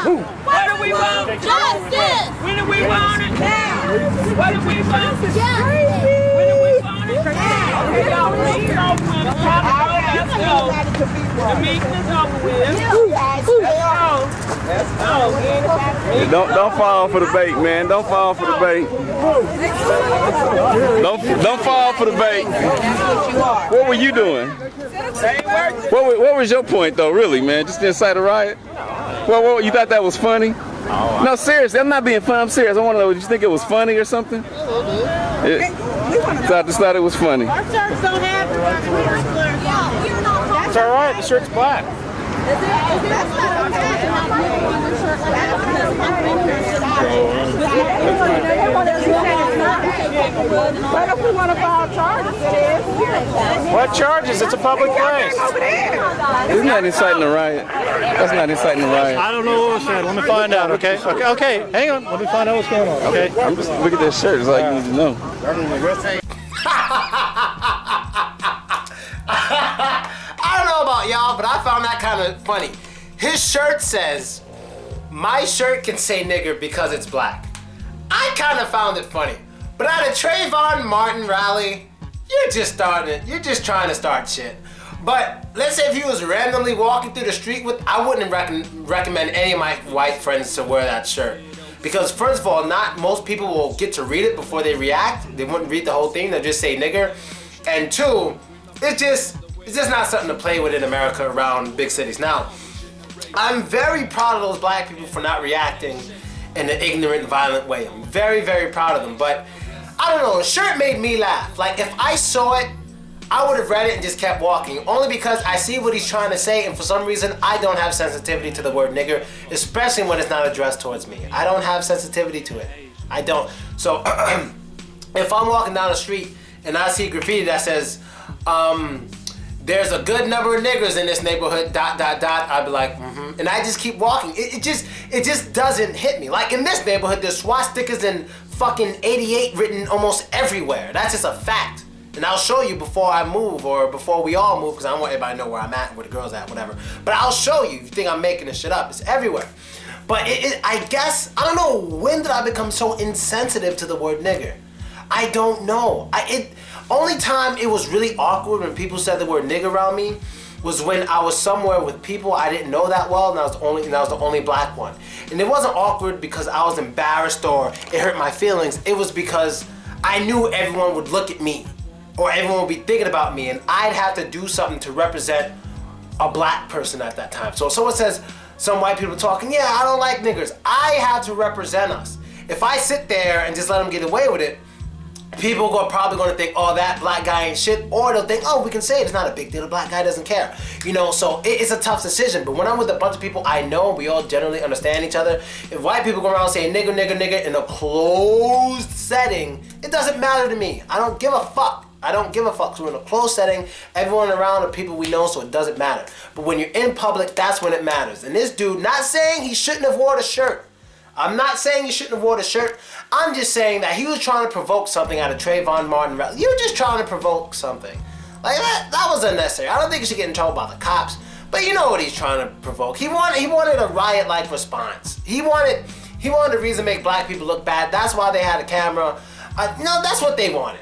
What do we want? Justice. When do we want it? Now. What do we want? Justice. When do we want it? Now. Okay, y'all, please open. Let's go. The meeting is over with. Let's go. Don't fall for the bait, man. Don't fall for the bait. Don't fall for the bait. What were you doing? What was your point though, really, man? Just incite a riot? Well, you thought that was funny? No, seriously, I'm not being funny. I'm serious. I want to know, did you think it was funny or something? I just thought it was funny. Our shirts don't have the It's all right. The shirt's black. What if we want to file charges? What charges? It's a public place. Isn't that inciting a riot? That's not inciting a riot. I don't know what was said. Let me find out, okay? Okay. Hang on. Let me find out what's going on, okay? I'm just look at that shirt. It's like you need to know. I don't know about y'all, but I found that kind of funny. His shirt says, "My shirt can say nigger because it's black." I kind of found it funny. But at a Trayvon Martin rally, you're just trying to start shit. But let's say if he was randomly walking through the street with, I wouldn't recommend any of my white friends to wear that shirt. Because first of all, not most people will get to read it before they react. They wouldn't read the whole thing, they'll just say nigger. And two, it's just not something to play with in America around big cities. Now, I'm very proud of those black people for not reacting in an ignorant, violent way. I'm very, very proud of them. But I don't know, the shirt made me laugh. Like if I saw it, I would have read it and just kept walking. Only because I see what he's trying to say, and for some reason, I don't have sensitivity to the word nigger, especially when it's not addressed towards me. I don't have sensitivity to it. I don't. So if I'm walking down the street and I see graffiti that says, there's a good number of niggers in this neighborhood, ... I'd be like, and I just keep walking. It just doesn't hit me. Like in this neighborhood, there's swastikas in fucking 88 written almost everywhere. That's just a fact. And I'll show you before I move or before we all move, because I don't want everybody to know where I'm at, where the girl's at, whatever. But I'll show you if you think I'm making this shit up. It's everywhere. But I guess, I don't know, when did I become so insensitive to the word nigger? I don't know. Only time it was really awkward when people said the word nigger around me was when I was somewhere with people I didn't know that well, and I was the only black one. And it wasn't awkward because I was embarrassed or it hurt my feelings. It was because I knew everyone would look at me or everyone would be thinking about me, and I'd have to do something to represent a black person at that time. So if someone says, some white people talking, yeah, I don't like niggers, I have to represent us. If I sit there and just let them get away with it, people are probably going to think, oh, that black guy ain't shit, or they'll think, oh, we can say it, it's not a big deal, the black guy doesn't care. You know, so it's a tough decision. But when I'm with a bunch of people I know, we all generally understand each other. If white people go around saying nigger, nigger, nigger in a closed setting, it doesn't matter to me. I don't give a fuck. I don't give a fuck. So we're in a closed setting, everyone around are people we know, so it doesn't matter. But when you're in public, that's when it matters. And this dude, not saying he shouldn't have worn a shirt. I'm not saying he shouldn't have worn a shirt. I'm just saying that he was trying to provoke something out of Trayvon Martin rally. You were just trying to provoke something. Like that was unnecessary. I don't think he should get in trouble by the cops. But you know what he's trying to provoke. He wanted a riot-like response. He wanted a reason to make black people look bad. That's why they had a camera. No, that's what they wanted.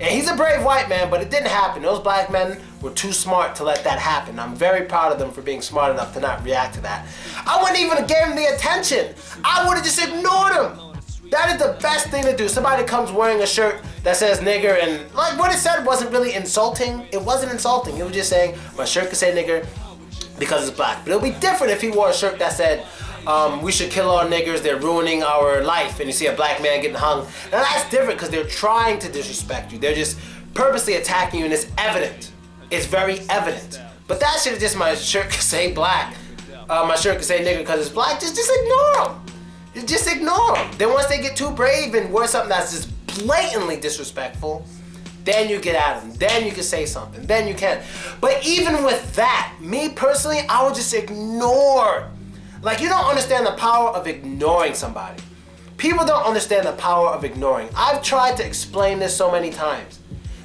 And he's a brave white man, but it didn't happen. Those black men were too smart to let that happen. I'm very proud of them for being smart enough to not react to that. I wouldn't even have given him the attention. I would have just ignored him. That is the best thing to do. Somebody comes wearing a shirt that says nigger, and like what it said wasn't really insulting. It wasn't insulting. It was just saying, my shirt could say nigger because it's black. But it would be different if he wore a shirt that said, we should kill all niggers, they're ruining our life, and you see a black man getting hung. Now that's different because they're trying to disrespect you. They're just purposely attacking you, and it's evident. It's very evident. But that shit is just my shirt could say black. My shirt could say nigger because it's black. Just ignore them. Just ignore them. Then once they get too brave and wear something that's just blatantly disrespectful, then you get at them. Then you can say something. Then you can. But even with that, me personally, I would just ignore. Like, you don't understand the power of ignoring somebody. People don't understand the power of ignoring. I've tried to explain this so many times.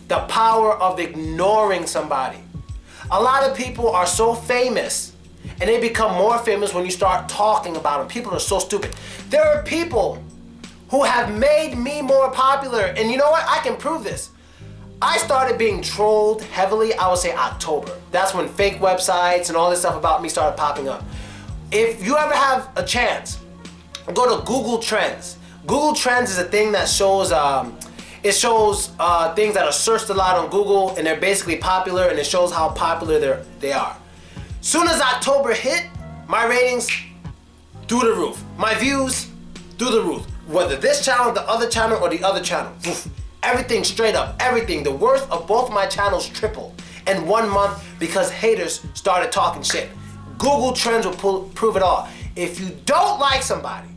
The power of ignoring somebody. A lot of people are so famous And they become more famous when you start talking about them. People are so stupid. There are people who have made me more popular. And you know what? I can prove this. I started being trolled heavily, I would say October. That's when fake websites and all this stuff about me started popping up. If you ever have a chance, go to Google Trends. Google Trends is a thing that shows, things that are searched a lot on Google, and they're basically popular, and it shows how popular they are. Soon as October hit, my ratings through the roof. My views through the roof. Whether this channel, the other channel, or the other channel. Oof. Everything straight up, everything. The worth of both my channels tripled in 1 month because haters started talking shit. Google Trends will prove it all. If you don't like somebody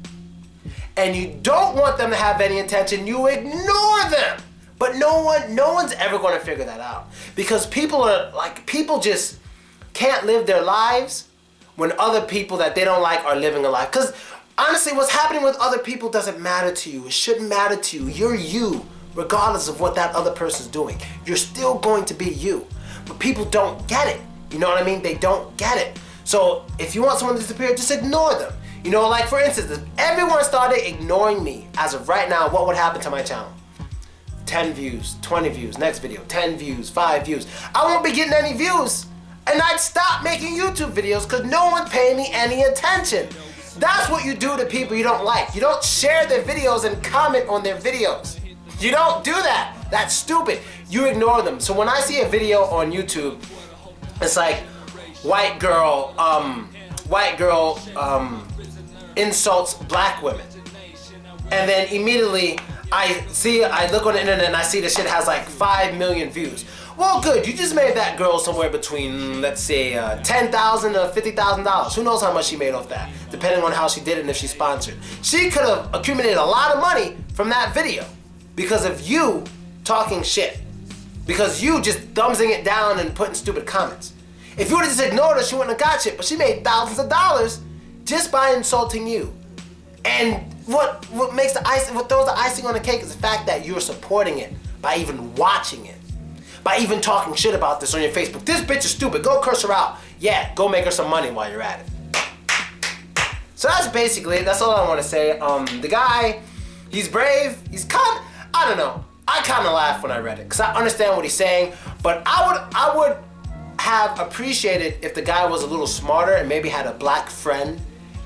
and you don't want them to have any attention, you ignore them. But no one's ever gonna figure that out because people just can't live their lives when other people that they don't like are living a life. Because honestly, what's happening with other people doesn't matter to you. It shouldn't matter to you. You're you. Regardless of what that other person's doing, you're still going to be you. But people don't get it. You know what I mean? They don't get it. So if you want someone to disappear, just ignore them. You know, like for instance, if everyone started ignoring me as of right now, what would happen to my channel? 10 views, 20 views, next video, 10 views, 5 views. I won't be getting any views. And I'd stop making YouTube videos because no one's paying me any attention. That's what you do to people you don't like. You don't share their videos and comment on their videos. You don't do that. That's stupid. You ignore them. So when I see a video on YouTube, it's like white girl insults black women. And then immediately I look on the internet and I see the shit has like 5 million views. Well, good. You just made that girl somewhere between, let's say, $10,000 to $50,000. Who knows how much she made off that, depending on how she did it and if she sponsored. She could have accumulated a lot of money from that video because of you talking shit. Because you just thumbsing it down and putting stupid comments. If you would have just ignored her, she wouldn't have got shit. But she made thousands of dollars just by insulting you. And what throws the icing on the cake is the fact that you're supporting it by even watching it. By even talking shit about this on your Facebook. This bitch is stupid. Go curse her out. Yeah, go make her some money while you're at it. So that's basically it. That's all I want to say. The guy, he's brave. He's kind of, I don't know. I kind of laughed when I read it because I understand what he's saying. But I would have appreciated if the guy was a little smarter and maybe had a black friend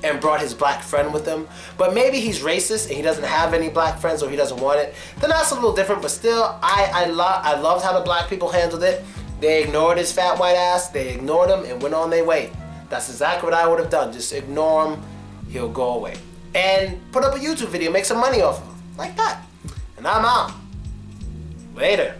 and brought his black friend with him. But maybe he's racist and he doesn't have any black friends or he doesn't want it. Then that's a little different, but still, I loved how the black people handled it. They ignored his fat white ass, they ignored him and went on their way. That's exactly what I would have done. Just ignore him, he'll go away. And put up a YouTube video, make some money off of him, like that. And I'm out. Later.